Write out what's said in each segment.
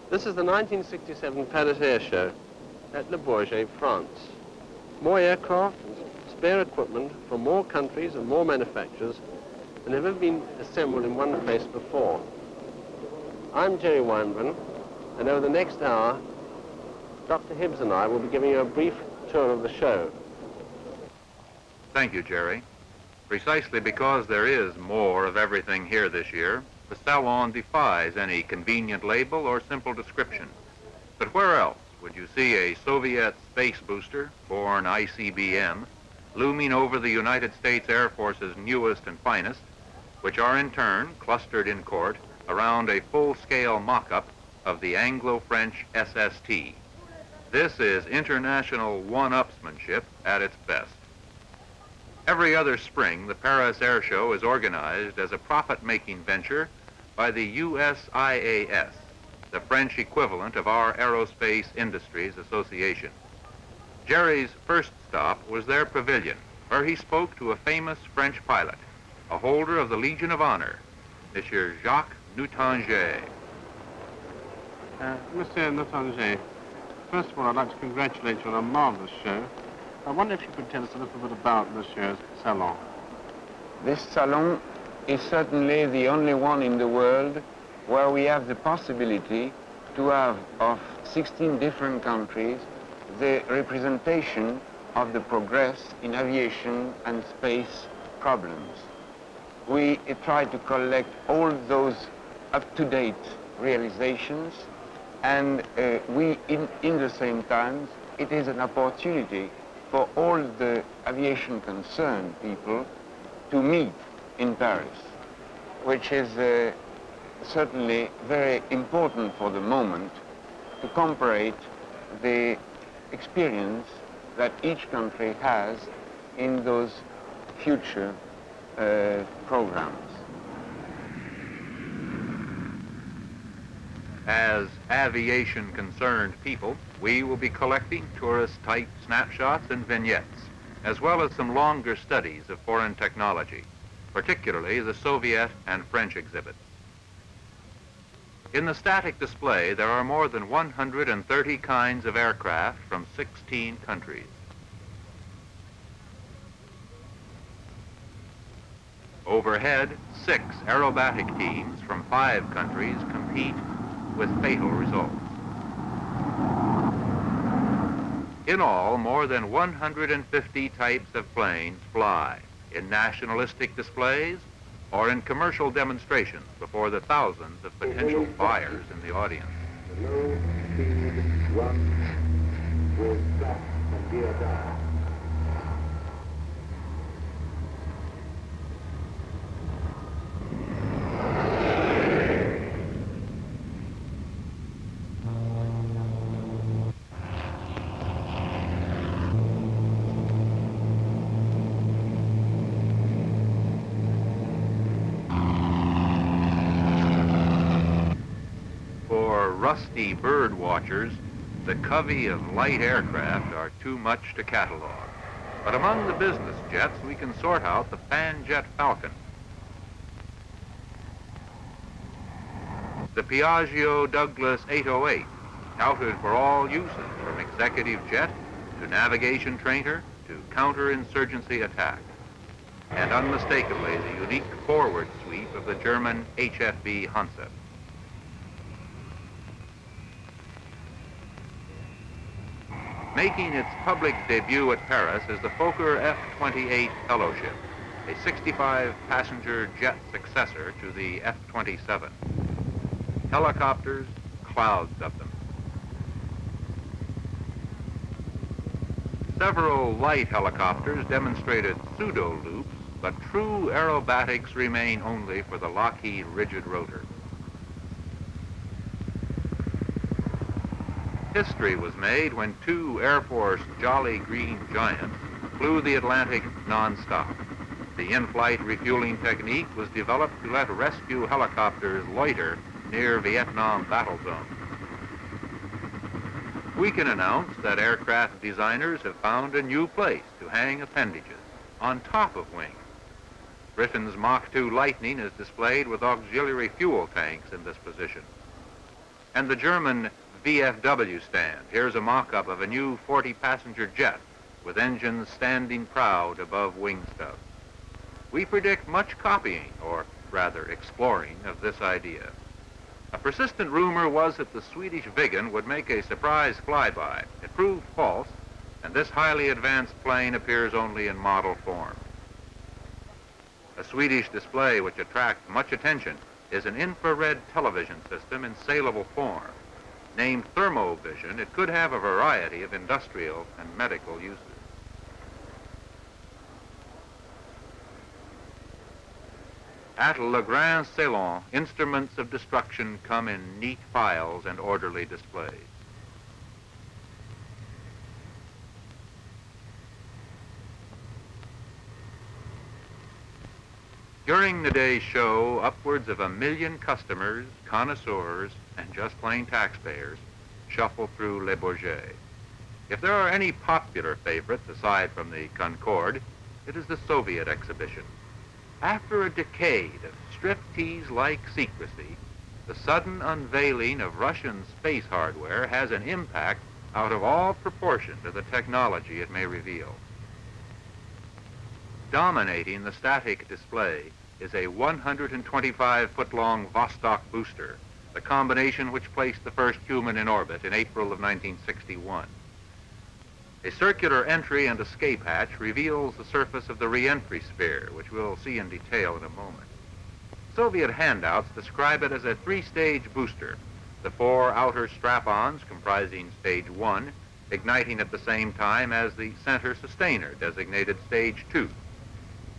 This is the 1967 Paris Air Show at Le Bourget, France. More aircraft and spare equipment from more countries and more manufacturers than have ever been assembled in one place before. I'm Jerry Weinbrand, and over the next hour, Dr. Hibbs and I will be giving you a brief tour of the show. Thank you, Jerry. Precisely because there is more of everything here this year, the Salon defies any convenient label or simple description. But where else would you see a Soviet space booster, born ICBM, looming over the United States Air Force's newest and finest, which are in turn clustered in court around a full-scale mock-up of the Anglo-French SST. This is international one-upsmanship at its best. Every other spring, the Paris Air Show is organized as a profit-making venture by the USIAS, the French equivalent of our Aerospace Industries Association. Jerry's first stop was their pavilion, where he spoke to a famous French pilot, a holder of the Legion of Honor, Monsieur Jacques Noutanger. Monsieur Noutanger, first of all, I'd like to congratulate you on a marvelous show. I wonder if you could tell us a little bit about Monsieur's salon. This salon is certainly the only one in the world where we have the possibility to have of 16 different countries the representation of the progress in aviation and space problems. We try to collect all those up-to-date realizations, and in the same time, it is an opportunity for all the aviation concerned people to meet in Paris, which is certainly very important for the moment to compare the experience that each country has in those future programs. As aviation-concerned people, we will be collecting tourist-type snapshots and vignettes, as well as some longer studies of foreign technology, particularly the Soviet and French exhibits. In the static display, there are more than 130 kinds of aircraft from 16 countries. Overhead, 6 aerobatic teams from 5 countries compete with fatal results. In all, more than 150 types of planes fly in nationalistic displays or in commercial demonstrations before the thousands of potential buyers in the audience. The low speed one will stop and gear down. Rusty bird watchers, the covey of light aircraft are too much to catalog. But among the business jets, we can sort out the Panjet Falcon, the Piaggio Douglas 808, touted for all uses from executive jet to navigation trainer to counterinsurgency attack, and unmistakably the unique forward sweep of the German HFV Hansa. Making its public debut at Paris is the Fokker F-28 Fellowship, a 65-passenger jet successor to the F-27. Helicopters, clouds of them. Several light helicopters demonstrated pseudo-loops, but true aerobatics remain only for the Lockheed rigid rotor. History was made when 2 Air Force Jolly Green Giants flew the Atlantic non-stop. The in-flight refueling technique was developed to let rescue helicopters loiter near Vietnam battle zones. We can announce that aircraft designers have found a new place to hang appendages, on top of wings. Britain's Mach 2 Lightning is displayed with auxiliary fuel tanks in this position. And the German VFW stand. Here's a mock-up of a new 40-passenger jet with engines standing proud above wing stub. We predict much copying, or rather exploring, of this idea. A persistent rumor was that the Swedish Viggen would make a surprise flyby. It proved false, and this highly advanced plane appears only in model form. A Swedish display which attracts much attention is an infrared television system in saleable form. Named Thermovision, it could have a variety of industrial and medical uses. At Le Grand Salon, instruments of destruction come in neat files and orderly displays. During the day's show, upwards of 1 million customers, connoisseurs, and just plain taxpayers shuffle through Le Bourget. If there are any popular favorites aside from the Concorde, it is the Soviet exhibition. After a decade of striptease-like secrecy, the sudden unveiling of Russian space hardware has an impact out of all proportion to the technology it may reveal. Dominating the static display is a 125-foot-long Vostok booster, the combination which placed the first human in orbit in April of 1961. A circular entry and escape hatch reveals the surface of the re-entry sphere, which we'll see in detail in a moment. Soviet handouts describe it as a 3-stage booster, the 4 outer strap-ons comprising stage 1, igniting at the same time as the center sustainer, designated stage 2.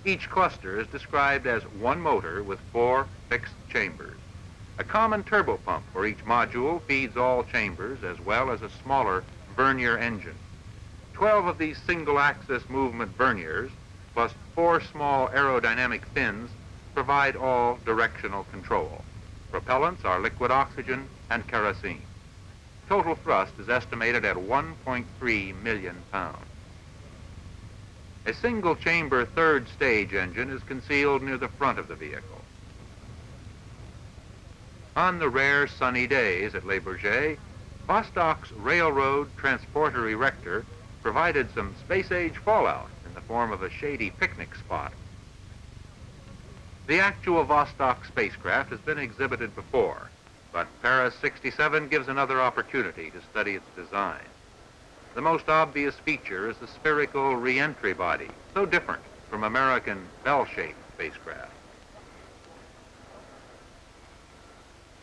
Each cluster is described as one motor with 4 fixed chambers. A common turbopump for each module feeds all chambers, as well as a smaller vernier engine. 12 of these single-axis movement verniers, plus 4 small aerodynamic fins, provide all directional control. Propellants are liquid oxygen and kerosene. Total thrust is estimated at 1.3 million pounds. A single-chamber 3rd stage engine is concealed near the front of the vehicle. On the rare sunny days at Le Bourget, Vostok's railroad transporter erector provided some space-age fallout in the form of a shady picnic spot. The actual Vostok spacecraft has been exhibited before, but Paris 67 gives another opportunity to study its design. The most obvious feature is the spherical re-entry body, so different from American bell-shaped spacecraft.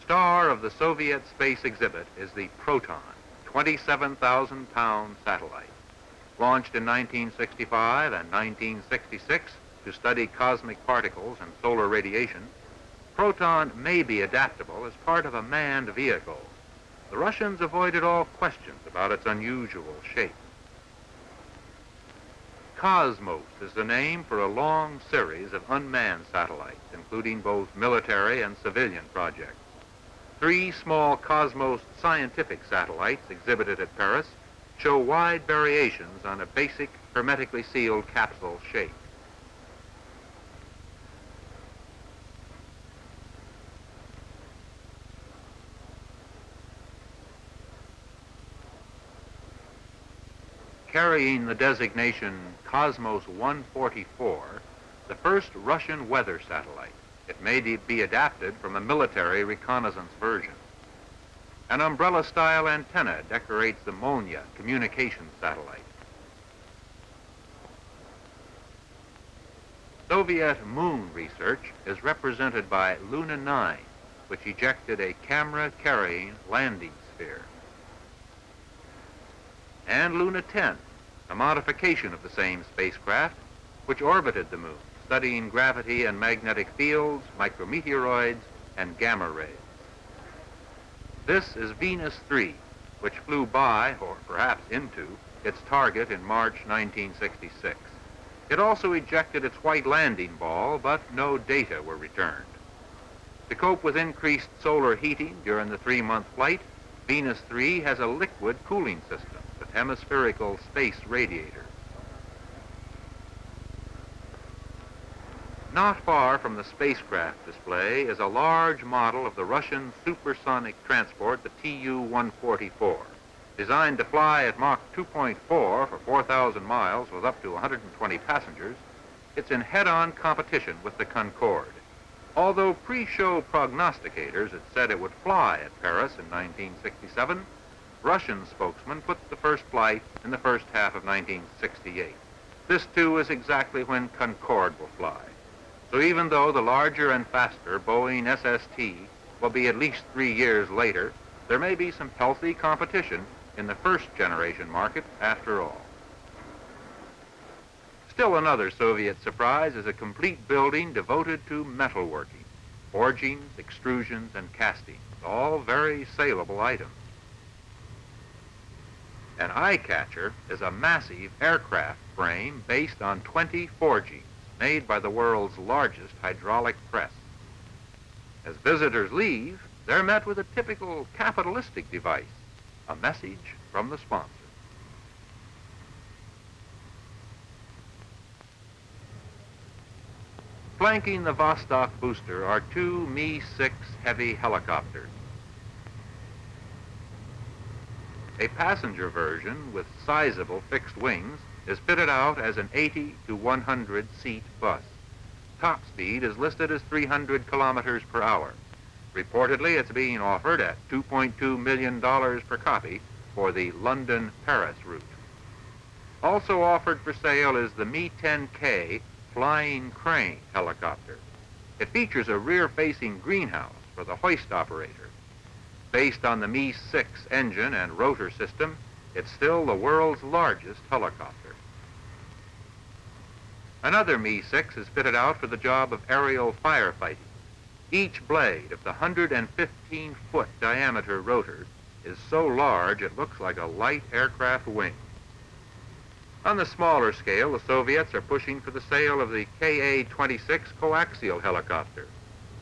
Star of the Soviet space exhibit is the Proton, 27,000-pound satellite. Launched in 1965 and 1966 to study cosmic particles and solar radiation, Proton may be adaptable as part of a manned vehicle. The Russians avoided all questions about its unusual shape. Cosmos is the name for a long series of unmanned satellites, including both military and civilian projects. 3 small Cosmos scientific satellites exhibited at Paris show wide variations on a basic, hermetically sealed capsule shape. Carrying the designation Cosmos 144, the first Russian weather satellite. It may be adapted from a military reconnaissance version. An umbrella-style antenna decorates the Monya communications satellite. Soviet moon research is represented by Luna 9, which ejected a camera-carrying landing sphere. And Luna 10, a modification of the same spacecraft, which orbited the moon, studying gravity and magnetic fields, micrometeoroids, and gamma rays. This is Venus 3, which flew by, or perhaps into, its target in March 1966. It also ejected its white landing ball, but no data were returned. To cope with increased solar heating during the 3-month flight, Venus 3 has a liquid cooling system with hemispherical space radiators. Not far from the spacecraft display is a large model of the Russian supersonic transport, the Tu-144. Designed to fly at Mach 2.4 for 4,000 miles with up to 120 passengers, it's in head-on competition with the Concorde. Although pre-show prognosticators had said it would fly at Paris in 1967, Russian spokesmen put the first flight in the first half of 1968. This, too, is exactly when Concorde will fly. So even though the larger and faster Boeing SST will be at least 3 years later, there may be some healthy competition in the first-generation market after all. Still another Soviet surprise is a complete building devoted to metalworking, forgings, extrusions, and castings, all very saleable items. An eye-catcher is a massive aircraft frame based on 20 forgings made by the world's largest hydraulic press. As visitors leave, they're met with a typical capitalistic device, a message from the sponsor. Flanking the Vostok booster are two Mi-6 heavy helicopters. A passenger version with sizable fixed wings is fitted out as an 80 to 100 seat bus. Top speed is listed as 300 kilometers per hour. Reportedly, it's being offered at $2.2 million per copy for the London-Paris route. Also offered for sale is the Mi-10K flying crane helicopter. It features a rear-facing greenhouse for the hoist operator. Based on the Mi-6 engine and rotor system, it's still the world's largest helicopter. Another Mi-6 is fitted out for the job of aerial firefighting. Each blade of the 115-foot diameter rotor is so large it looks like a light aircraft wing. On the smaller scale, the Soviets are pushing for the sale of the Ka-26 coaxial helicopter.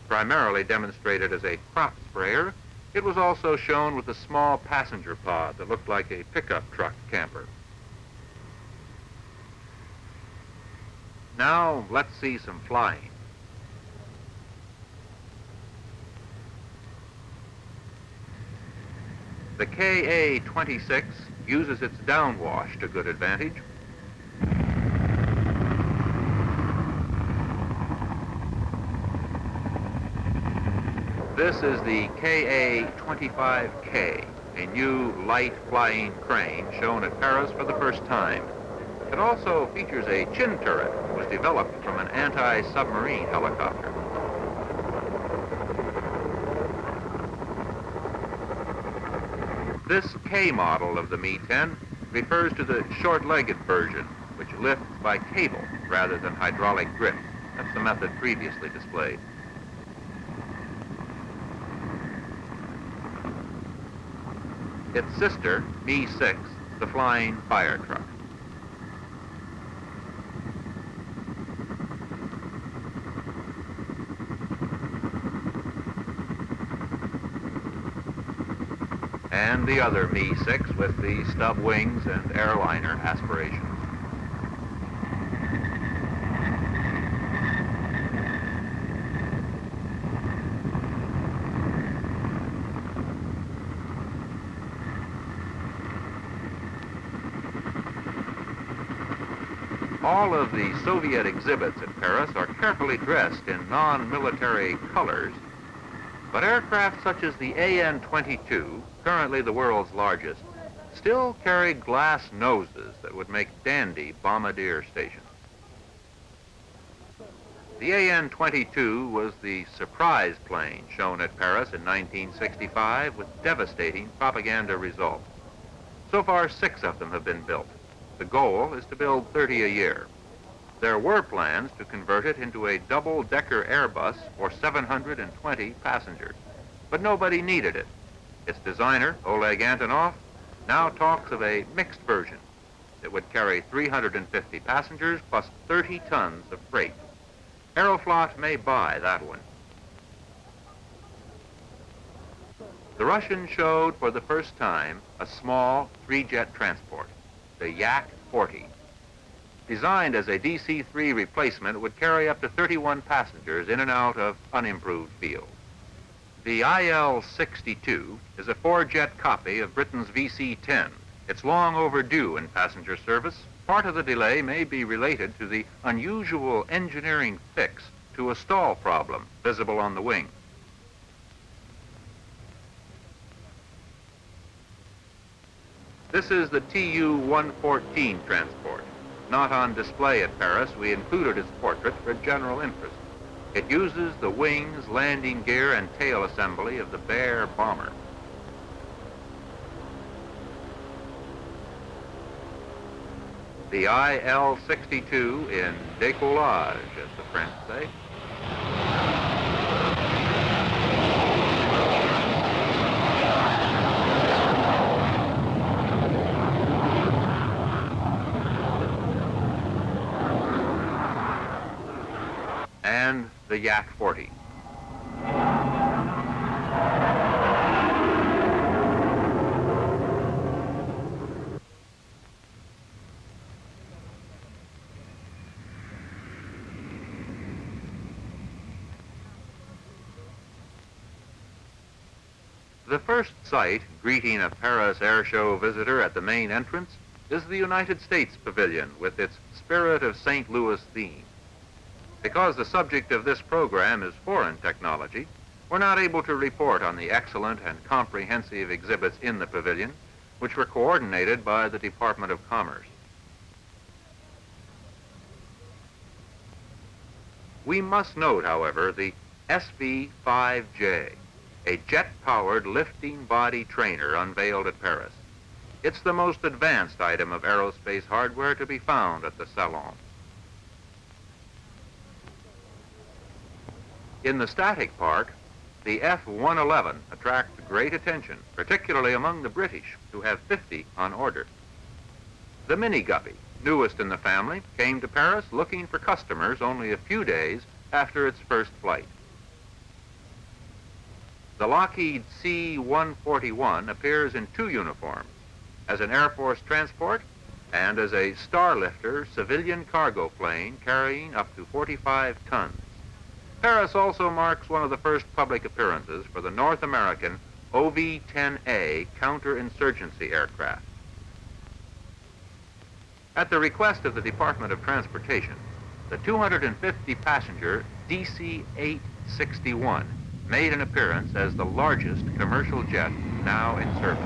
Primarily demonstrated as a crop sprayer, it was also shown with a small passenger pod that looked like a pickup truck camper. Now, let's see some flying. The Ka-26 uses its downwash to good advantage. This is the Ka-25K, a new light flying crane shown at Paris for the first time. It also features a chin turret that was developed from an anti-submarine helicopter. This K model of the Mi-10 refers to the short-legged version, which lifts by cable rather than hydraulic grip. That's the method previously displayed. Its sister, Mi-6, the flying fire truck. And the other Mi-6 with the stub wings and airliner aspirations. All of the Soviet exhibits at Paris are carefully dressed in non-military colors, but aircraft such as the AN-22, currently the world's largest, still carry glass noses that would make dandy bombardier stations. The AN-22 was the surprise plane shown at Paris in 1965 with devastating propaganda results. So far, 6 of them have been built. The goal is to build 30 a year. There were plans to convert it into a double-decker Airbus for 720 passengers, but nobody needed it. Its designer, Oleg Antonov, now talks of a mixed version that would carry 350 passengers plus 30 tons of freight. Aeroflot may buy that one. The Russians showed for the first time a small 3-jet transport, the Yak-40. Designed as a DC-3 replacement, would carry up to 31 passengers in and out of unimproved fields. The IL-62 is a four-jet copy of Britain's VC-10. It's long overdue in passenger service. Part of the delay may be related to the unusual engineering fix to a stall problem visible on the wing. This is the TU-114 transport. Not on display at Paris, we included its portrait for general interest. It uses the wings, landing gear, and tail assembly of the Bear bomber. The IL-62 in décollage, as the French say. And the Yak-40. The first sight greeting a Paris Air Show visitor at the main entrance is the United States Pavilion with its Spirit of St. Louis theme. Because the subject of this program is foreign technology, we're not able to report on the excellent and comprehensive exhibits in the pavilion, which were coordinated by the Department of Commerce. We must note, however, the SV-5J, a jet-powered lifting body trainer unveiled at Paris. It's the most advanced item of aerospace hardware to be found at the Salon. In the static park, the F-111 attracts great attention, particularly among the British, who have 50 on order. The Mini Guppy, newest in the family, came to Paris looking for customers only a few days after its first flight. The Lockheed C-141 appears in two uniforms, as an Air Force transport and as a Starlifter civilian cargo plane carrying up to 45 tons. Paris also marks one of the first public appearances for the North American OV-10A counterinsurgency aircraft. At the request of the Department of Transportation, the 250-passenger DC-861 made an appearance as the largest commercial jet now in service.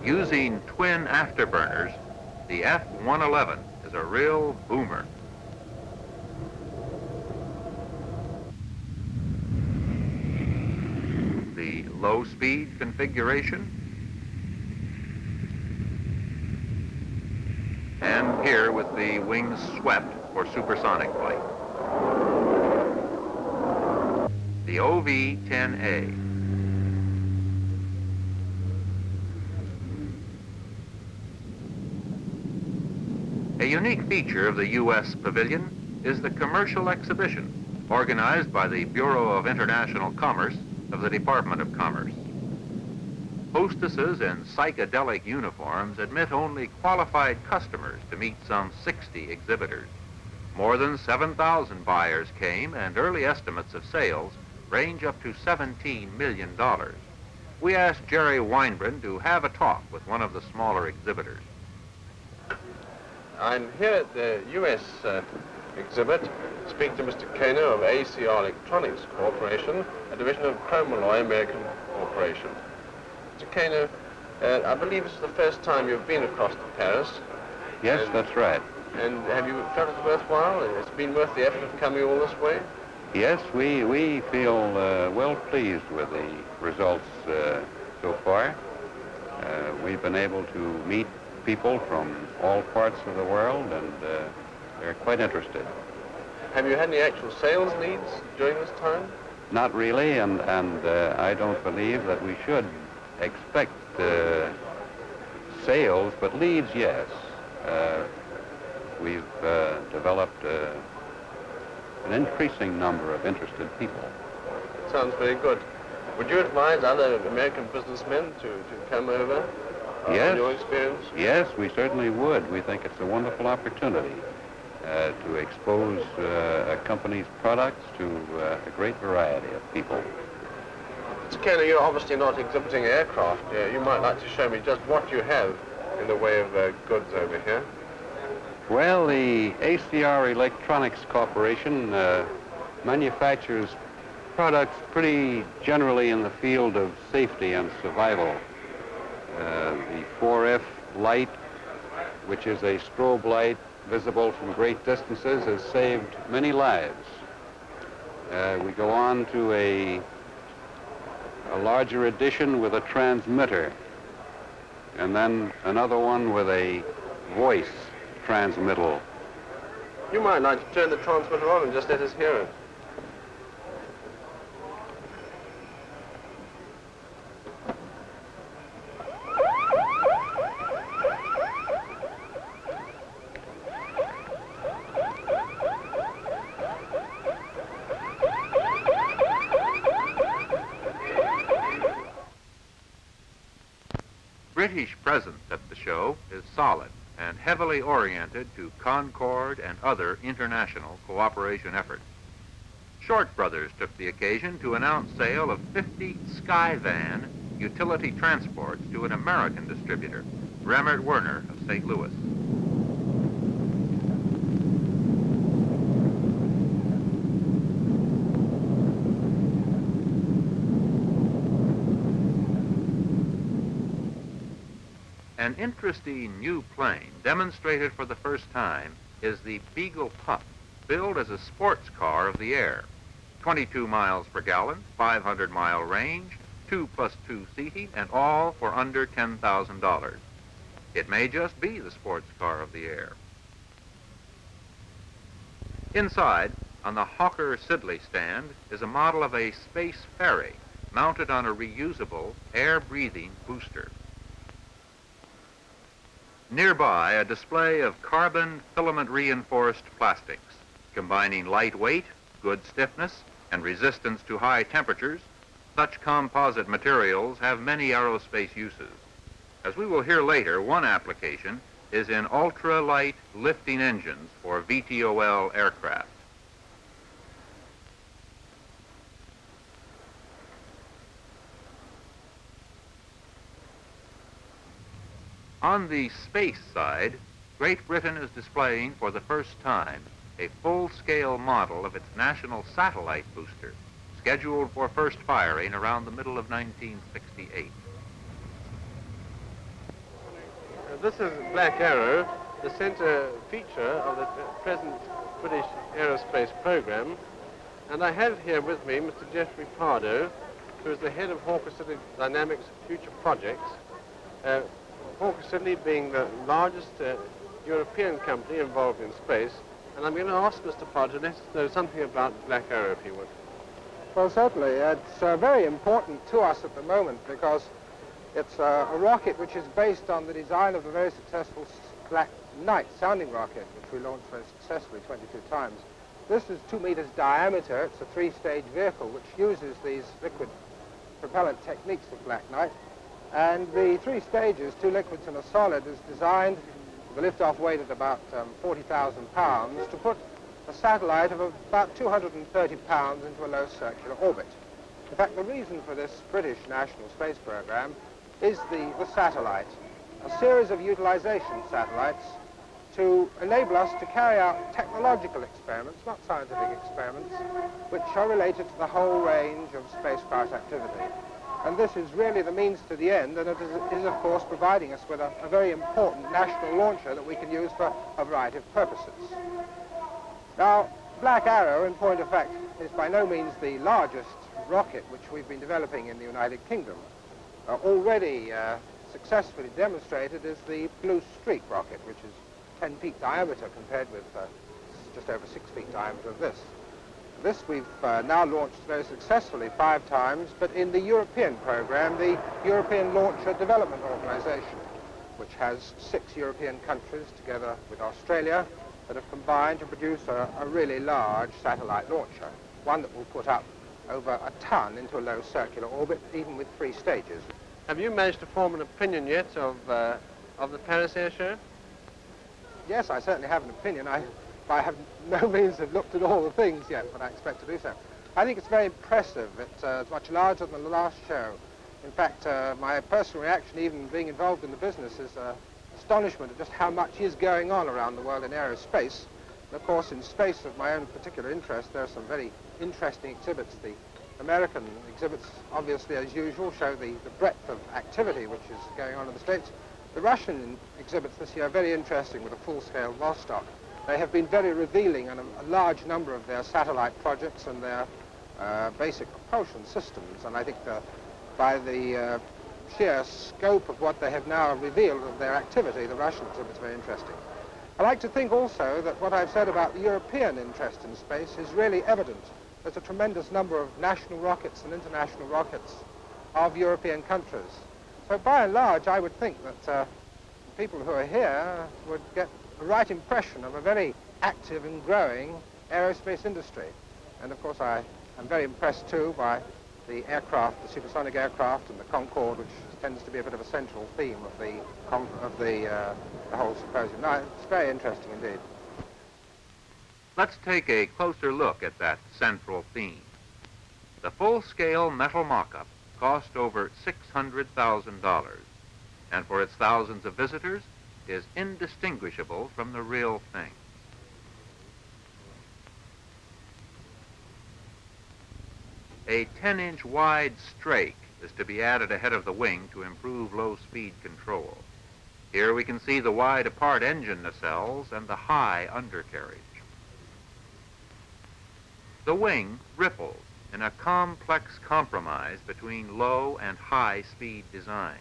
Using twin afterburners, the F-111 is a real boomer. The low-speed configuration, and here with the wings swept for supersonic flight. The OV-10A. A unique feature of the U.S. Pavilion is the commercial exhibition organized by the Bureau of International Commerce of the Department of Commerce. Hostesses in psychedelic uniforms admit only qualified customers to meet some 60 exhibitors. More than 7,000 buyers came, and early estimates of sales range up to $17 million. We asked Jerry Weinbrand to have a talk with one of the smaller exhibitors. I'm here at the U.S. exhibit, speaking to Mr. Kano of ACR Electronics Corporation, a division of Chromaloy American Corporation. Mr. Kano, I believe this is the first time you've been across to Paris. Yes, that's right. And have you felt it worthwhile? It's been worth the effort of coming all this way? Yes, we feel well pleased with the results so far. We've been able to meet people from all parts of the world, and they're quite interested. Have you had any actual sales leads during this time? Not really, and I don't believe that we should expect sales, but leads, yes. We've developed an increasing number of interested people. That sounds very good. Would you advise other American businessmen to come over? Yes. In your experience? Yes, we certainly would. We think it's a wonderful opportunity to expose a company's products to a great variety of people. Mr. Kenner, you're obviously not exhibiting aircraft. You might like to show me just what you have in the way of goods over here. Well, the ACR Electronics Corporation manufactures products pretty generally in the field of safety and survival. The 4F light, which is a strobe light visible from great distances, has saved many lives. We go on to a larger edition with a transmitter, and then another one with a voice transmittal. You might like to turn the transmitter on and just let us hear it. British presence at the show is solid and heavily oriented to Concord and other international cooperation efforts. Short Brothers took the occasion to announce sale of 50 Skyvan utility transports to an American distributor, Remmert Werner of St. Louis. An interesting new plane demonstrated for the first time is the Beagle Pup, billed as a sports car of the air. 22 miles per gallon, 500-mile range, 2+2 seating, and all for under $10,000. It may just be the sports car of the air. Inside, on the Hawker Siddeley stand, is a model of a space ferry mounted on a reusable air-breathing booster. Nearby, a display of carbon filament-reinforced plastics, combining lightweight, good stiffness, and resistance to high temperatures. Such composite materials have many aerospace uses. As we will hear later, one application is in ultra-light lifting engines for VTOL aircraft. On the space side, Great Britain is displaying for the first time a full-scale model of its national satellite booster, scheduled for first firing around the middle of 1968. This is Black Arrow, the center feature of the present British aerospace program. And I have here with me Mr. Geoffrey Pardo, who is the head of Hawker Siddeley Dynamics Future Projects. Hawker Siddeley being the largest European company involved in space. And I'm going to ask Mr. Pardo to let us know something about Black Arrow, if he would. Well, certainly. It's very important to us at the moment because it's a rocket which is based on the design of the very successful Black Knight sounding rocket, which we launched very successfully 22 times. This is 2 meters diameter. It's a 3-stage vehicle which uses these liquid propellant techniques of Black Knight. And the 3 stages, 2 liquids and a solid, is designed with a liftoff weight at about 40,000 pounds to put a satellite of about 230 pounds into a low circular orbit. In fact, the reason for this British National Space Program is the satellite, a series of utilization satellites to enable us to carry out technological experiments, not scientific experiments, which are related to the whole range of spacecraft activity. And this is really the means to the end, and it is of course, providing us with a very important national launcher that we can use for a variety of purposes. Now, Black Arrow, in point of fact, is by no means the largest rocket which we've been developing in the United Kingdom. Already successfully demonstrated is the Blue Streak rocket, which is 10 feet diameter compared with just over 6 feet diameter of this. This we've now launched very successfully 5 times, but in the European program, the European Launcher Development Organization. which has 6 European countries together with Australia that have combined to produce a really large satellite launcher, one that will put up over a ton into a low circular orbit, even with 3 stages. Have you managed to form an opinion yet of the Paris Air Show? Yes, I certainly have an opinion. I have no means have looked at all the things yet, but I expect to do so. I think it's very impressive. It's much larger than the last show. In fact, my personal reaction, even being involved in the business, is astonishment at just how much is going on around the world in aerospace. And of course, in space of my own particular interest, there are some very interesting exhibits. The American exhibits, obviously, as usual, show the breadth of activity which is going on in the States. The Russian exhibits this year are very interesting with a full-scale Vostok. They have been very revealing on a large number of their satellite projects and their basic propulsion systems. And I think by the sheer scope of what they have now revealed of their activity, the Russian exhibit is very interesting. I like to think also that what I've said about the European interest in space is really evident. There's a tremendous number of national rockets and international rockets of European countries. So by and large, I would think that people who are here would get the right impression of a very active and growing aerospace industry. And of course, I am very impressed too by the aircraft, the supersonic aircraft and the Concorde, which tends to be a bit of a central theme of the whole symposium. No, it's very interesting indeed. Let's take a closer look at that central theme. The full-scale metal mock-up cost over $600,000, and for its thousands of visitors, is indistinguishable from the real thing. A 10-inch wide strake is to be added ahead of the wing to improve low-speed control. Here we can see the wide-apart engine nacelles and the high undercarriage. The wing ripples in a complex compromise between low and high-speed designs.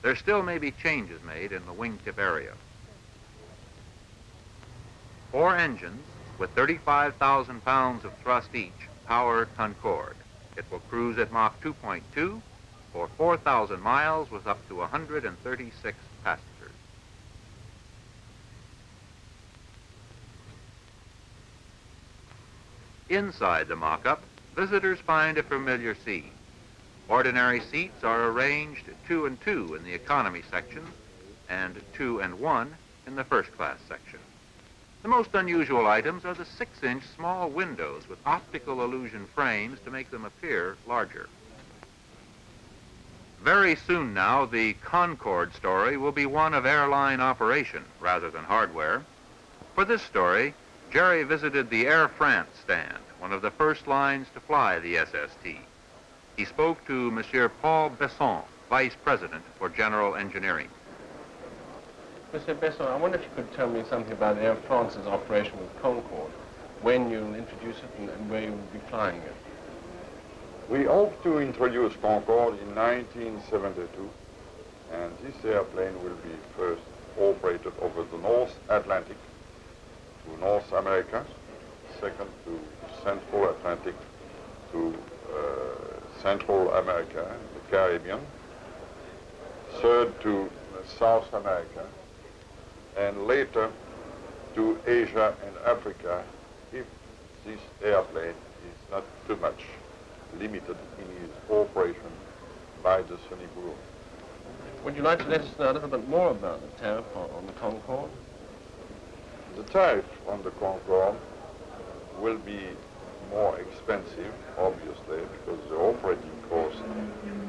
There still may be changes made in the wingtip area. 4 engines with 35,000 pounds of thrust each power Concorde. It will cruise at Mach 2.2 for 4,000 miles with up to 136 passengers. Inside the mock-up, visitors find a familiar scene. Ordinary seats are arranged 2 and 2 in the economy section and 2 and 1 in the first-class section. The most unusual items are the 6-inch small windows with optical illusion frames to make them appear larger. Very soon now, the Concorde story will be one of airline operation rather than hardware. For this story, Jerry visited the Air France stand, one of the first lines to fly the SST. He spoke to Monsieur Paul Besson, Vice President for General Engineering. Monsieur Besson, I wonder if you could tell me something about Air France's operation with Concorde, when you'll introduce it and where you'll be flying it. We hope to introduce Concorde in 1972, and this airplane will be first operated over the North Atlantic to North America, second to Central Atlantic to Central America, the Caribbean, third to South America, and later to Asia and Africa if this airplane is not too much limited in its operation by the Sunny Bureau. Would you like to let us know a little bit more about the tariff on the Concorde? The tariff on the Concorde will be more expensive, obviously, because the operating cost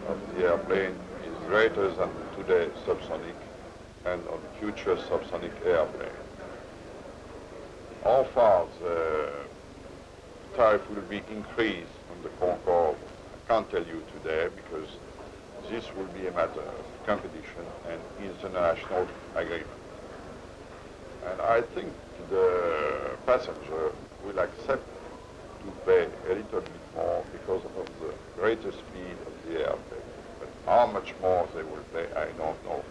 of the airplane is greater than today's subsonic and of future subsonic airplane. How far the tariff will be increased on the Concorde, I can't tell you today, because this will be a matter of competition and international agreement. And I think the passenger will accept to pay a little bit more because of the greater speed of the airplane. But how much more they will pay, I don't know.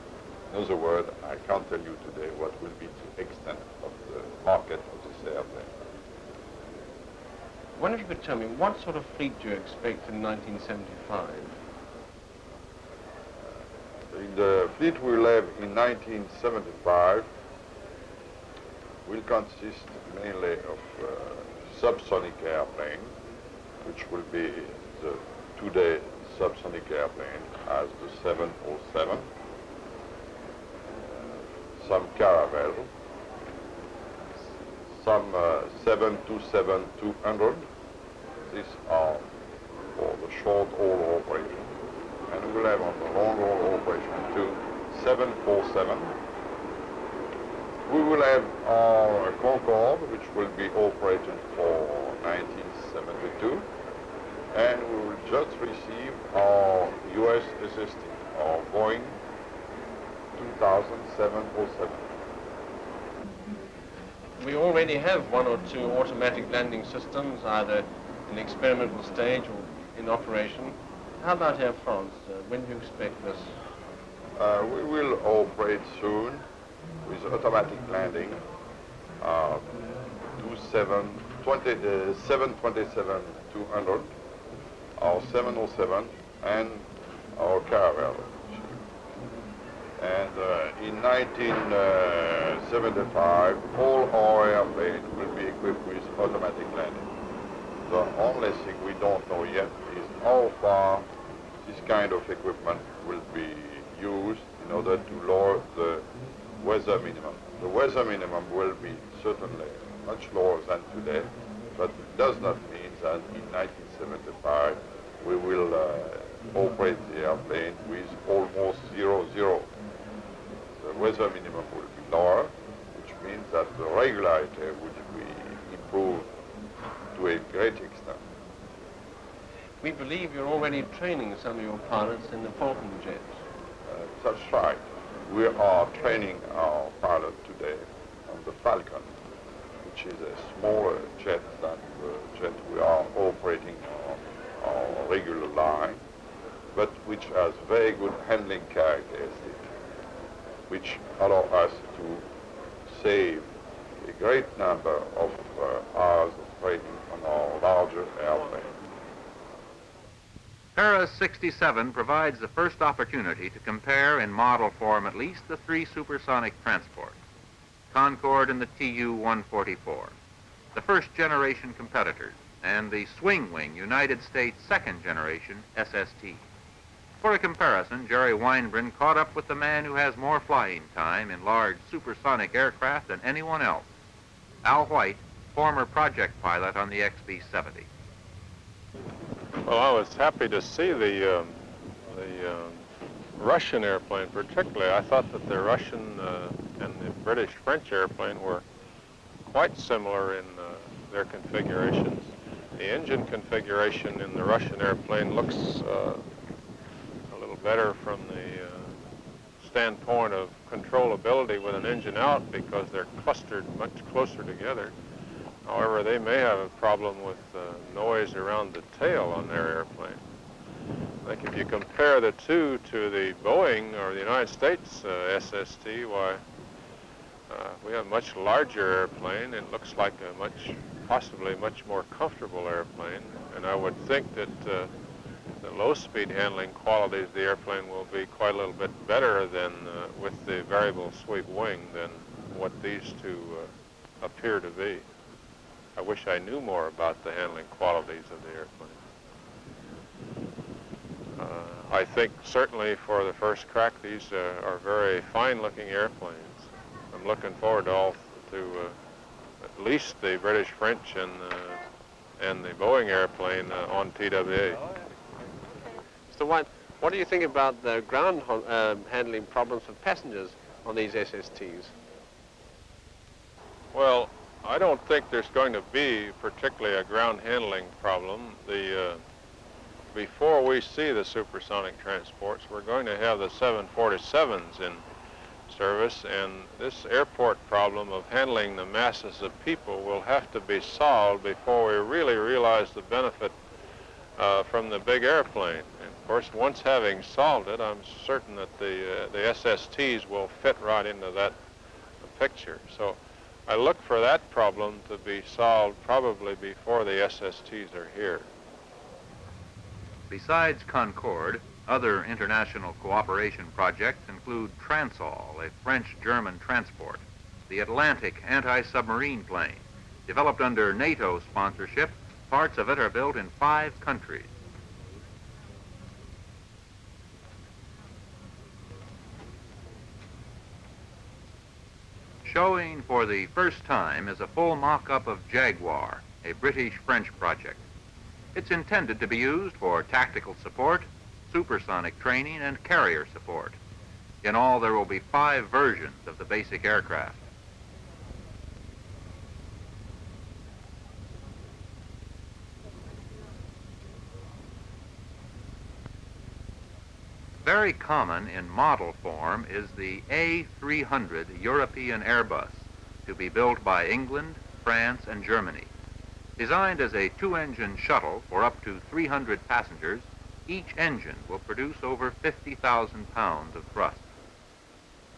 In other words, I can't tell you today what will be the extent of the market of this airplane. I wonder if you could tell me, what sort of fleet do you expect in 1975? in the fleet we'll have in 1975 will consist mainly of subsonic airplane, which will be the today subsonic airplane as the 707, some Caravelle, some 727-200. These are for the short-haul operation. And we'll have on the long-haul operation two 747. We will have our Concorde, which will be operated for 1972. And we will just receive our US SST, our Boeing 2007-07. We already have one or two automatic landing systems, either in experimental stage or in operation. How about Air France? When do you expect this? We will operate soon with automatic landing, 727-200, our 707, and our Caravelle. And in 1975, all our airplanes will be equipped with automatic landing. The only thing we don't know yet is how far this kind of equipment will be used in order to lower the weather minimum. The weather minimum will be certainly much lower than today, but it does not mean that in 1975 we will operate the airplane with almost 0-0. The weather minimum will be lower, which means that the regularity would be improved to a great extent. We believe you're already training some of your pilots in the Falcon jets. That's right. We are training our pilot today on the Falcon, which is a smaller jet than the jet we are operating on our regular line, but which has very good handling characteristics, which allow us to save a great number of hours of training on our larger airplane. Paris 67 provides the first opportunity to compare in model form at least the three supersonic transports, Concorde and the Tu-144, the first generation competitors, and the swing wing United States second generation SST. For a comparison, Jerry Weinbrand caught up with the man who has more flying time in large supersonic aircraft than anyone else, Al White, former project pilot on the XB-70. Well, I was happy to see the Russian airplane particularly. I thought that the Russian and the British-French airplane were quite similar in their configurations. The engine configuration in the Russian airplane looks a little better from the standpoint of controllability with an engine out because they're clustered much closer together. However, they may have a problem with noise around the tail on their airplane. I think if you compare the two to the Boeing or the United States SST, why, we have a much larger airplane. It looks like a possibly much more comfortable airplane. And I would think that the low-speed handling qualities of the airplane will be quite a little bit better than with the variable sweep wing than what these two appear to be. I wish I knew more about the handling qualities of the airplane. I think certainly for the first crack, these are very fine-looking airplanes. I'm looking forward to at least the British, French, and the Boeing airplane on TWA. So what do you think about the ground handling problems for passengers on these SSTs? Well, I don't think there's going to be particularly a ground handling problem. Before we see the supersonic transports, we're going to have the 747s in service, and this airport problem of handling the masses of people will have to be solved before we really realize the benefit from the big airplane. And of course, once having solved it, I'm certain that the SSTs will fit right into that picture. So I look for that problem to be solved probably before the SSTs are here. Besides Concorde, Other international cooperation projects include Transall, a French-German transport, the Atlantic anti-submarine plane. Developed under NATO sponsorship, parts of it are built in 5 countries. Showing for the first time is a full mock-up of Jaguar, a British-French project. It's intended to be used for tactical support, supersonic training, and carrier support. In all, there will be 5 versions of the basic aircraft. Very common in model form is the A300 European Airbus, to be built by England, France, and Germany. Designed as a 2-engine shuttle for up to 300 passengers, each engine will produce over 50,000 pounds of thrust.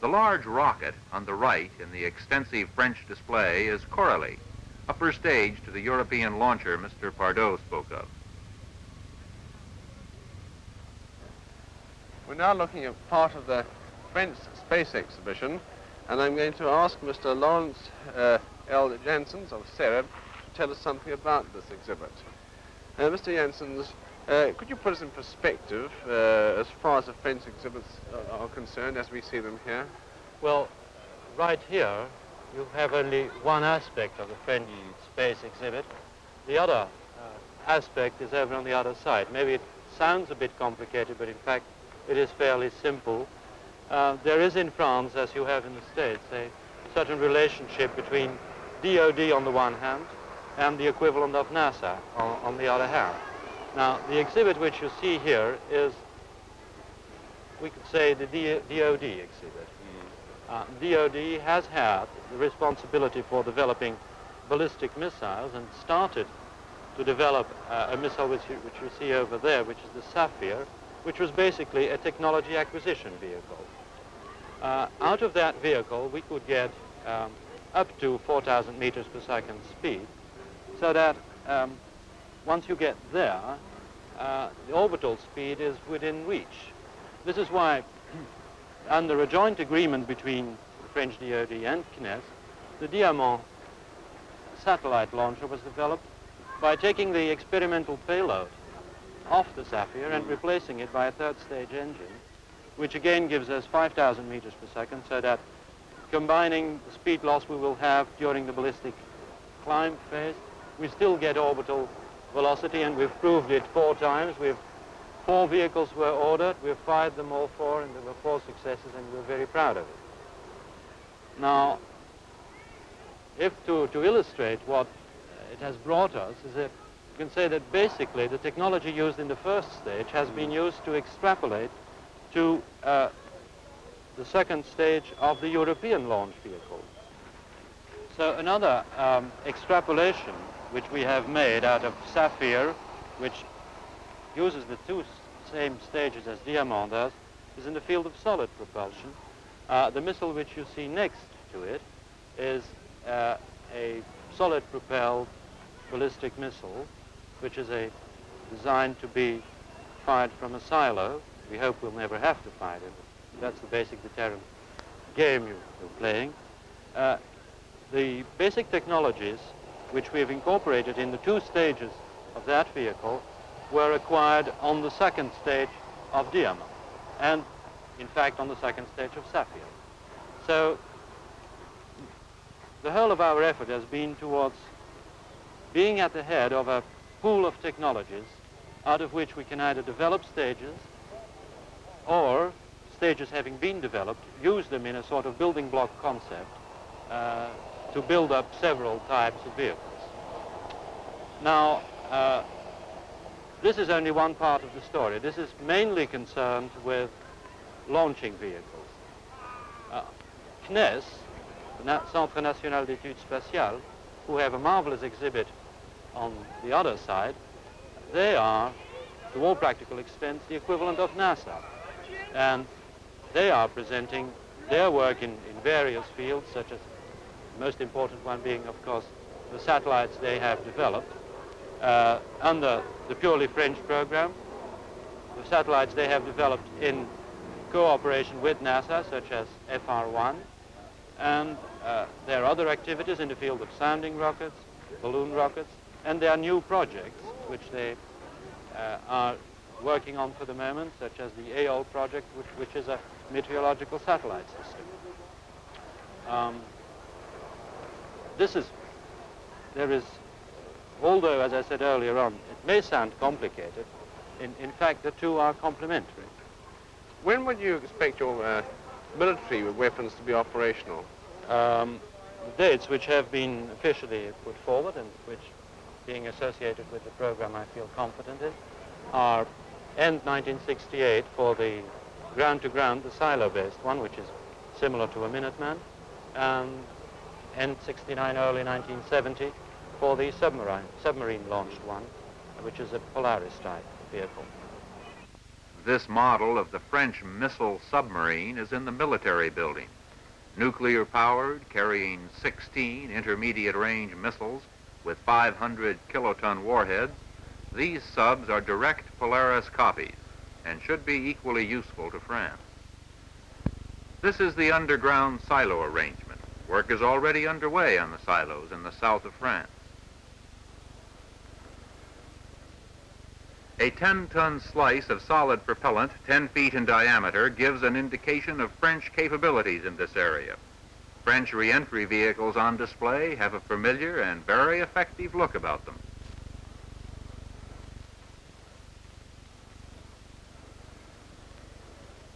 The large rocket on the right in the extensive French display is Coralie, upper stage to the European launcher Mr. Pardoe spoke of. We're now looking at part of the French space exhibition, and I'm going to ask Mr. Lawrence L. Janssens of CEREB to tell us something about this exhibit. Mr. Janssens, could you put us in perspective as far as the French exhibits are concerned as we see them here? Well, right here you have only one aspect of the French space exhibit. The other aspect is over on the other side. Maybe it sounds a bit complicated, but in fact it is fairly simple. There is in France, as you have in the States, a certain relationship between DOD on the one hand and the equivalent of NASA on the other hand. Now, the exhibit which you see here is, we could say, the DOD exhibit. DOD has had the responsibility for developing ballistic missiles and started to develop a missile which you see over there, which is the Sapphire, which was basically a technology acquisition vehicle. Out of that vehicle, we could get up to 4,000 meters per second speed, so that once you get there, the orbital speed is within reach. This is why, under a joint agreement between the French DOD and CNES, the Diamant satellite launcher was developed by taking the experimental payload off the Sapphire and replacing it by a 3rd stage engine, which again gives us 5,000 meters per second, so that combining the speed loss we will have during the ballistic climb phase, we still get orbital velocity, and we've proved it 4 times. 4 vehicles were ordered, we've fired them all 4, and there were 4 successes, and we're very proud of it. Now, if to illustrate what it has brought us, is that you can say that basically the technology used in the 1st stage has been used to extrapolate to the 2nd stage of the European launch vehicle. So another extrapolation which we have made out of Sapphire, which uses the 2 same stages as Diamant does, is in the field of solid propulsion. The missile which you see next to it is a solid propelled ballistic missile, which is designed to be fired from a silo. We hope we'll never have to fire it. That's the basic deterrent game you're playing. The basic technologies which we've incorporated in the 2 stages of that vehicle were acquired on the 2nd stage of Diamant, and in fact on the 2nd stage of Sapphire. So the whole of our effort has been towards being at the head of a pool of technologies out of which we can either develop stages, or stages having been developed, use them in a sort of building block concept to build up several types of vehicles. Now, this is only one part of the story. This is mainly concerned with launching vehicles. CNES, the Centre National d'Études Spatiales, who have a marvelous exhibit on the other side, they are, to all practical extents, the equivalent of NASA. And they are presenting their work in various fields, such as the most important one being, of course, the satellites they have developed under the purely French program, satellites they have developed in cooperation with NASA, such as FR1, and there are other activities in the field of sounding rockets, balloon rockets, and there are new projects which they are working on for the moment, such as the AOL project, which is a meteorological satellite system. Although, as I said earlier on, it may sound complicated, in fact, the two are complementary. When would you expect your military weapons to be operational? The dates which have been officially put forward and which, being associated with the program, I feel confident in, are end 1968 for the ground-to-ground, the silo-based one, which is similar to a Minuteman, and end 69, early 1970 for the submarine-launched one, which is a Polaris-type vehicle. This model of the French missile submarine is in the military building. Nuclear-powered, carrying 16 intermediate-range missiles with 500 kiloton warheads, these subs are direct Polaris copies and should be equally useful to France. This is the underground silo arrangement. Work is already underway on the silos in the south of France. A 10-ton slice of solid propellant, 10 feet in diameter, gives an indication of French capabilities in this area. French re-entry vehicles on display have a familiar and very effective look about them.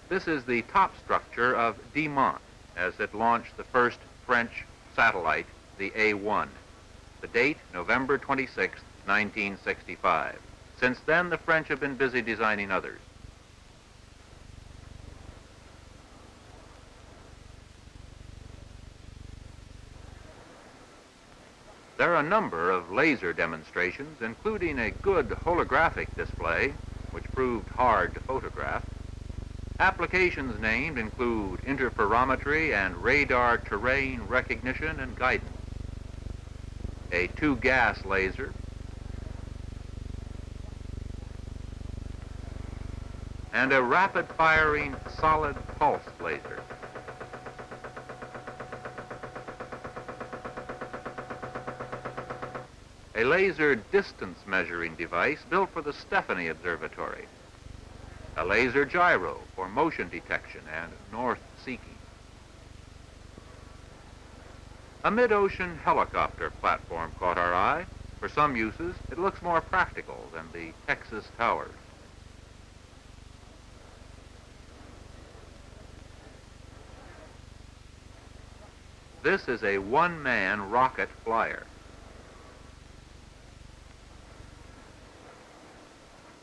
This is the top structure of Dimont as it launched the first French satellite, the A1. The date, November 26, 1965. Since then, the French have been busy designing others. There are a number of laser demonstrations, including a good holographic display, which proved hard to photograph. Applications named include interferometry and radar terrain recognition and guidance, a 2-gas laser, and a rapid-firing solid pulse laser. A laser distance measuring device built for the Stephanie Observatory. A laser gyro for motion detection and north seeking. A mid-ocean helicopter platform caught our eye. For some uses, it looks more practical than the Texas towers. This is a one-man rocket flyer.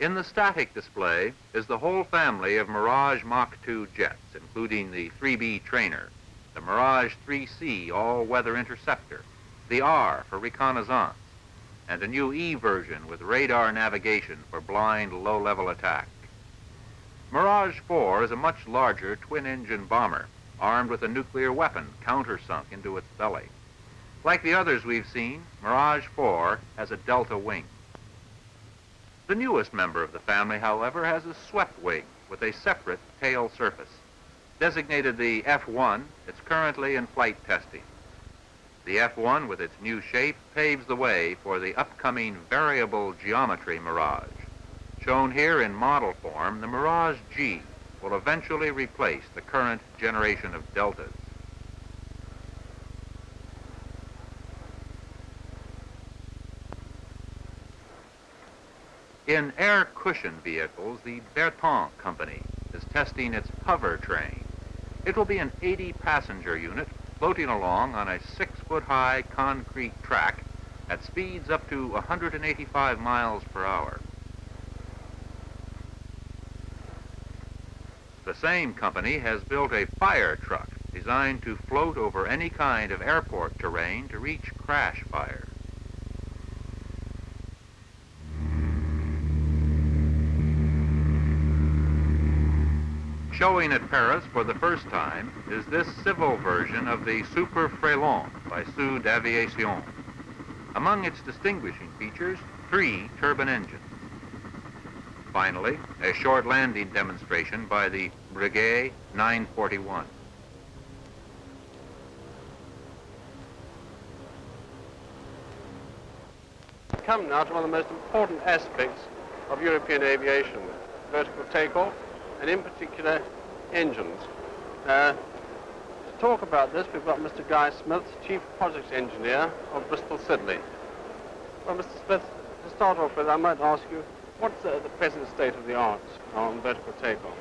In the static display is the whole family of Mirage Mach 2 jets, including the 3B trainer, the Mirage 3C all-weather interceptor, the R for reconnaissance, and a new E version with radar navigation for blind low-level attack. Mirage 4 is a much larger twin-engine bomber, armed with a nuclear weapon countersunk into its belly. Like the others we've seen, Mirage 4 has a delta wing. The newest member of the family, however, has a swept wing with a separate tail surface. Designated the F1, it's currently in flight testing. The F1, with its new shape, paves the way for the upcoming variable geometry Mirage. Shown here in model form, the Mirage G will eventually replace the current generation of deltas. In air cushion vehicles, the Berton company is testing its hover train. It will be an 80-passenger unit floating along on a 6-foot-high concrete track at speeds up to 185 miles per hour. The same company has built a fire truck designed to float over any kind of airport terrain to reach crash fires. Showing at Paris for the first time is this civil version of the Super Frelon by Sud Aviation. Among its distinguishing features, 3 turbine engines. Finally, a short landing demonstration by the Breguet 941. Come now to one of the most important aspects of European aviation, vertical takeoff, and in particular, engines. To talk about this, we've got Mr. Guy Smith, Chief Projects Engineer of Bristol Siddeley. Well, Mr. Smith, to start off with, I might ask you, what's the present state of the art on vertical takeoff?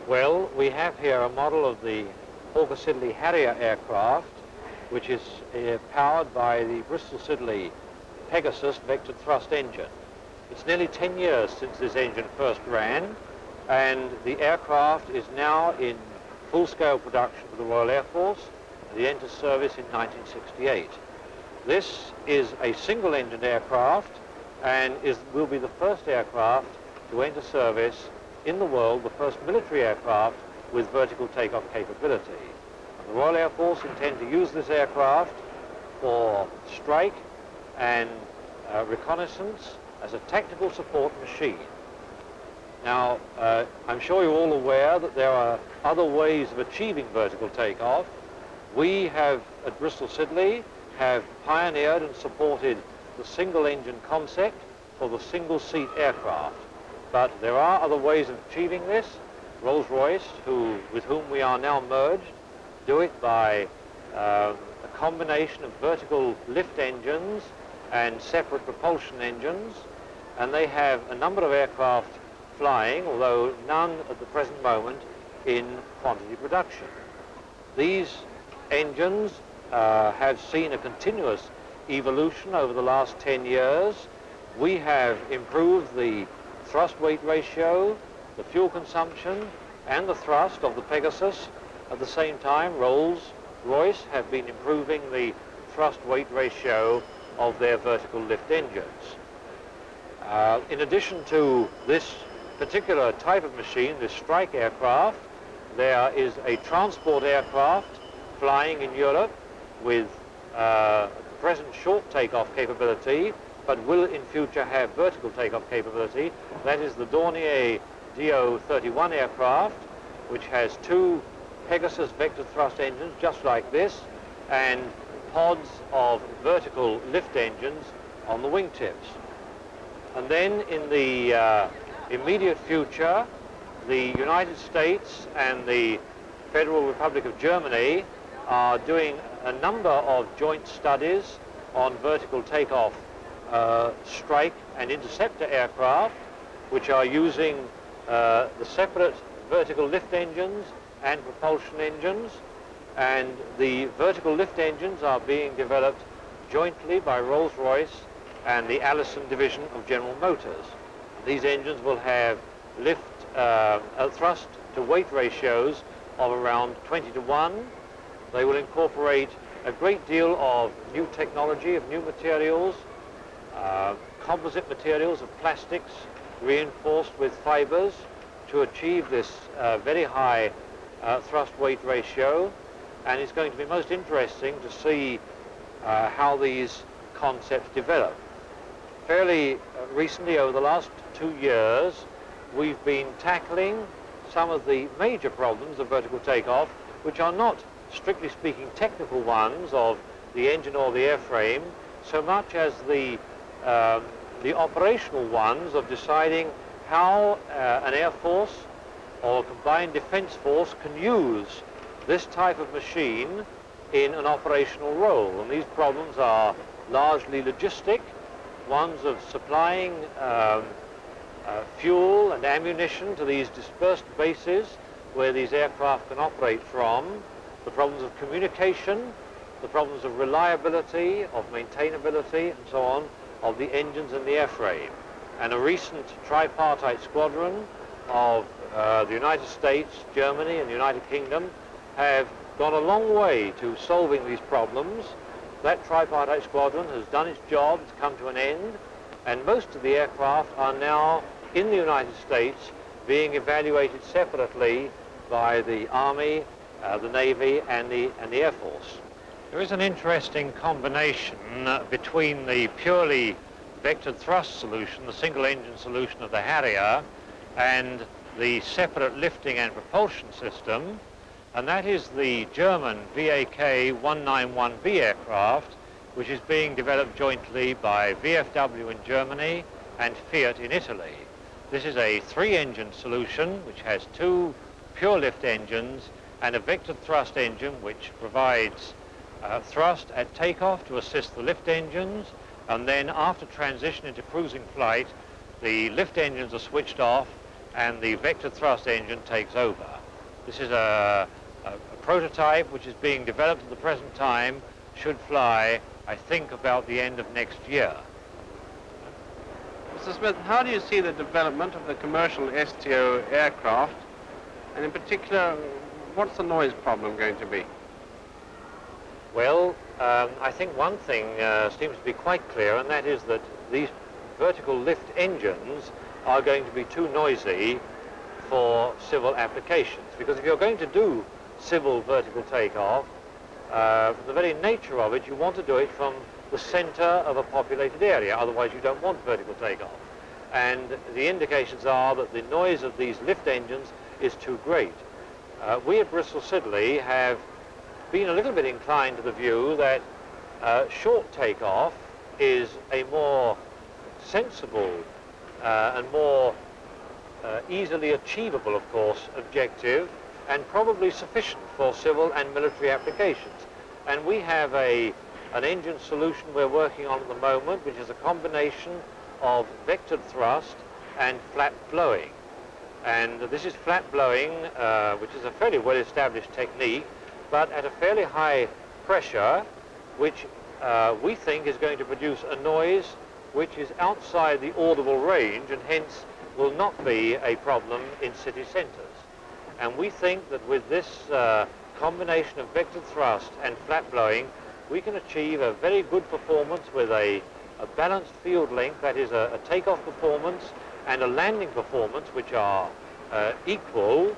Well, we have here a model of the Hawker Siddeley Harrier aircraft, which is powered by the Bristol Siddeley Pegasus vector thrust engine. It's nearly 10 years since this engine first ran, and the aircraft is now in full-scale production for the Royal Air Force, and it entered service in 1968. This is a single-engine aircraft and will be the first aircraft to enter service in the world, the first military aircraft with vertical takeoff capability. And the Royal Air Force intend to use this aircraft for strike and reconnaissance as a tactical support machine. Now, I'm sure you're all aware that there are other ways of achieving vertical takeoff. We have, at Bristol Siddeley, have pioneered and supported the single-engine concept for the single-seat aircraft. But there are other ways of achieving this. Rolls-Royce, with whom we are now merged, do it by a combination of vertical lift engines and separate propulsion engines, and they have a number of aircraft flying, although none at the present moment in quantity production. These engines have seen a continuous evolution over the last 10 years. We have improved the thrust-weight ratio, the fuel consumption, and the thrust of the Pegasus. At the same time, Rolls-Royce have been improving the thrust-weight ratio of their vertical lift engines. In addition to this particular type of machine, this strike aircraft, there is a transport aircraft flying in Europe with present short takeoff capability, but will in future have vertical takeoff capability. That is the Dornier DO-31 aircraft, which has two Pegasus vector thrust engines just like this, and pods of vertical lift engines on the wingtips. And then in the immediate future, the United States and the Federal Republic of Germany are doing a number of joint studies on vertical takeoff strike and interceptor aircraft, which are using the separate vertical lift engines and propulsion engines. And the vertical lift engines are being developed jointly by Rolls-Royce and the Allison division of General Motors. These engines will have lift thrust to weight ratios of around 20-to-1. They will incorporate a great deal of new technology, of new materials, composite materials of plastics reinforced with fibers to achieve this very high thrust-weight ratio. And it's going to be most interesting to see how these concepts develop. Fairly recently, over the last 2 years, we've been tackling some of the major problems of vertical takeoff, which are not, strictly speaking, technical ones of the engine or the airframe, so much as the operational ones of deciding how an air force or a combined defense force can use this type of machine in an operational role. And these problems are largely logistic, ones of supplying fuel and ammunition to these dispersed bases where these aircraft can operate from, the problems of communication, the problems of reliability, of maintainability, and so on, of the engines and the airframe. And a recent tripartite squadron of the United States, Germany, and the United Kingdom have gone a long way to solving these problems. That tripartite squadron has done its job, it's come to an end, and most of the aircraft are now in the United States being evaluated separately by the Army, the Navy, and the Air Force. There is an interesting combination between the purely vectored thrust solution, the single engine solution of the Harrier, and the separate lifting and propulsion system, and that is the German VAK-191B aircraft, which is being developed jointly by VFW in Germany and Fiat in Italy. This is a 3-engine solution which has 2 pure lift engines and a vectored thrust engine which provides thrust at takeoff to assist the lift engines, and then after transition into cruising flight, the lift engines are switched off and the vectored thrust engine takes over. This is a prototype which is being developed at the present time, should fly, I think, about the end of next year. Mr. Smith, how do you see the development of the commercial STO aircraft, and in particular, what's the noise problem going to be? Well, I think one thing seems to be quite clear, and that is that these vertical lift engines are going to be too noisy for civil applications. Because if you're going to do civil vertical takeoff, the very nature of it, you want to do it from the center of a populated area, otherwise you don't want vertical takeoff. And the indications are that the noise of these lift engines is too great. We at Bristol Siddeley have been a little bit inclined to the view that short takeoff is a more sensible and more easily achievable, of course, objective, and probably sufficient for civil and military applications. And we have an engine solution we're working on at the moment, which is a combination of vectored thrust and flat blowing. And this is flat blowing, which is a fairly well-established technique, but at a fairly high pressure, which we think is going to produce a noise which is outside the audible range and hence will not be a problem in city centres. And we think that with this combination of vectored thrust and flat blowing, we can achieve a very good performance with a balanced field length, that is a takeoff performance and a landing performance which are equal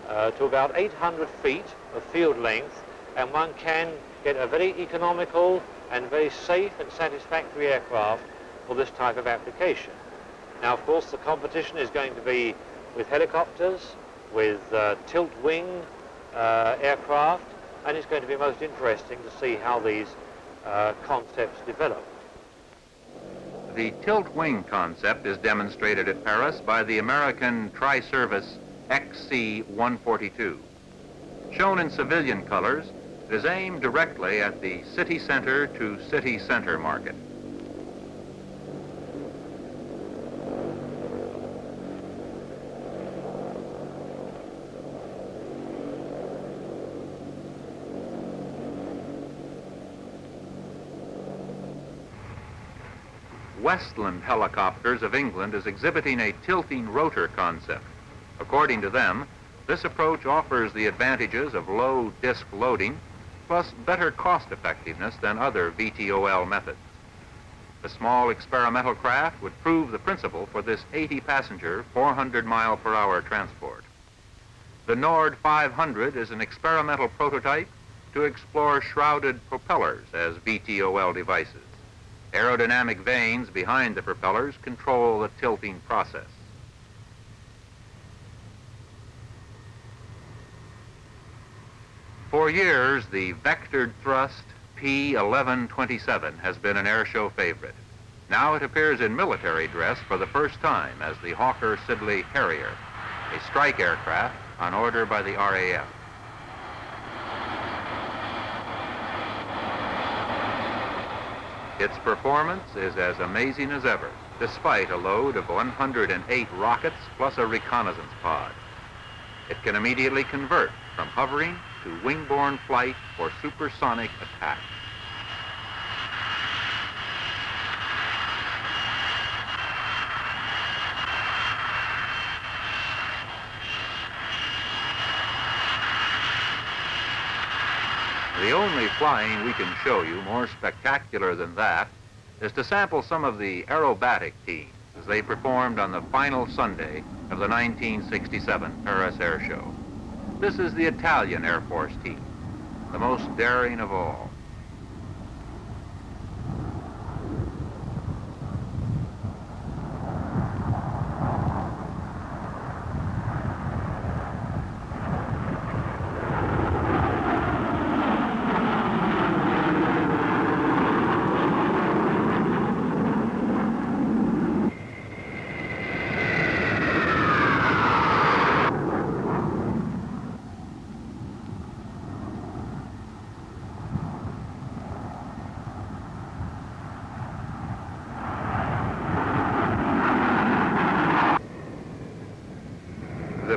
to about 800 feet of field length, and one can get a very economical and very safe and satisfactory aircraft for this type of application. Now, of course, the competition is going to be with helicopters, with tilt-wing aircraft, and it's going to be most interesting to see how these concepts develop. The tilt-wing concept is demonstrated at Paris by the American tri-service XC-142. Shown in civilian colors, it is aimed directly at the city center to city center market. Westland Helicopters of England is exhibiting a tilting rotor concept. According to them, this approach offers the advantages of low disc loading, plus better cost effectiveness than other VTOL methods. The small experimental craft would prove the principle for this 80-passenger, 400-mile-per-hour transport. The Nord 500 is an experimental prototype to explore shrouded propellers as VTOL devices. Aerodynamic vanes behind the propellers control the tilting process. For years, the vectored thrust P-1127 has been an airshow favorite. Now it appears in military dress for the first time as the Hawker Siddeley Harrier, a strike aircraft on order by the RAF. Its performance is as amazing as ever, despite a load of 108 rockets plus a reconnaissance pod. It can immediately convert from hovering to wing-borne flight for supersonic attack. The only flying we can show you more spectacular than that is to sample some of the aerobatic teams as they performed on the final Sunday of the 1967 Paris Air Show. This is the Italian Air Force team, the most daring of all.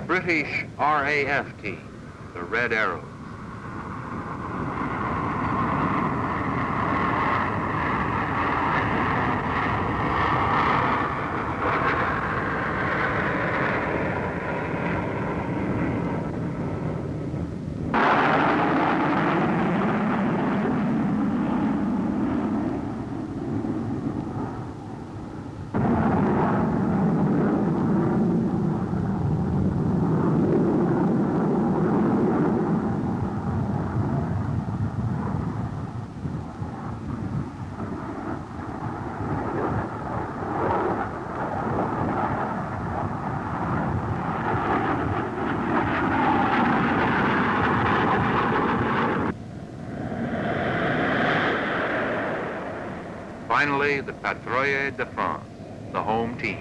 British RAF team, the Red Arrows. Finally, the Patrouille de France, the home team.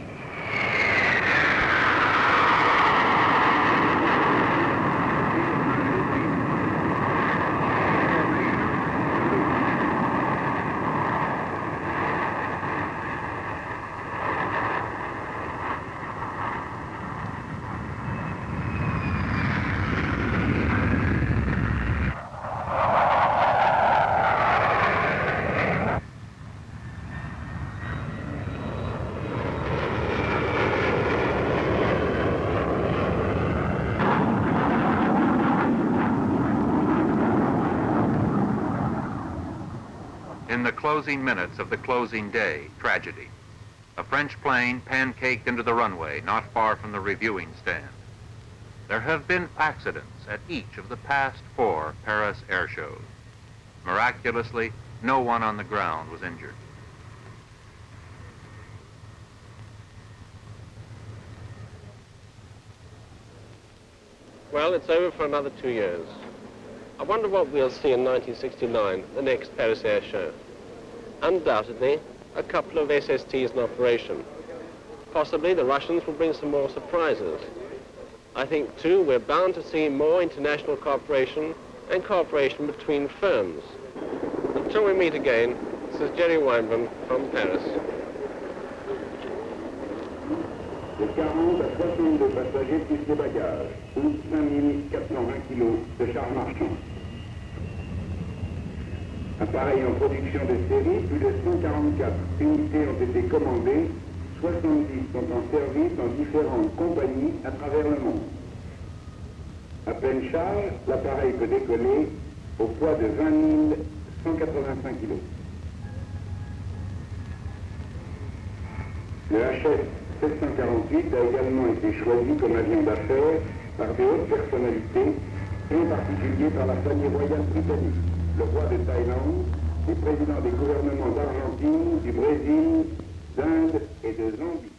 In the closing minutes of the closing day, tragedy. A French plane pancaked into the runway not far from the reviewing stand. There have been accidents at each of the past 4 Paris air shows. Miraculously, no one on the ground was injured. Well, it's over for another 2 years. I wonder what we'll see in 1969, the next Paris Air Show. Undoubtedly, a couple of SSTs in operation. Possibly the Russians will bring some more surprises. I think, too, we're bound to see more international cooperation and cooperation between firms. Until we meet again, this is Jerry Weinberg from Paris. De 40 à 62 passagers plus les bagages, ou 5420 kilos de charge marchande. Appareil en production de série, plus de 144 unités ont été commandées, 70 sont en service dans différentes compagnies à travers le monde. À pleine charge, l'appareil peut décoller au poids de 20 185 kilos. Le HS 748 a également été choisi comme avion d'affaires par des hautes personnalités, et en particulier par la famille royale britannique, le roi de Thaïlande, les présidents des gouvernements d'Argentine, du Brésil, d'Inde et de Zambie.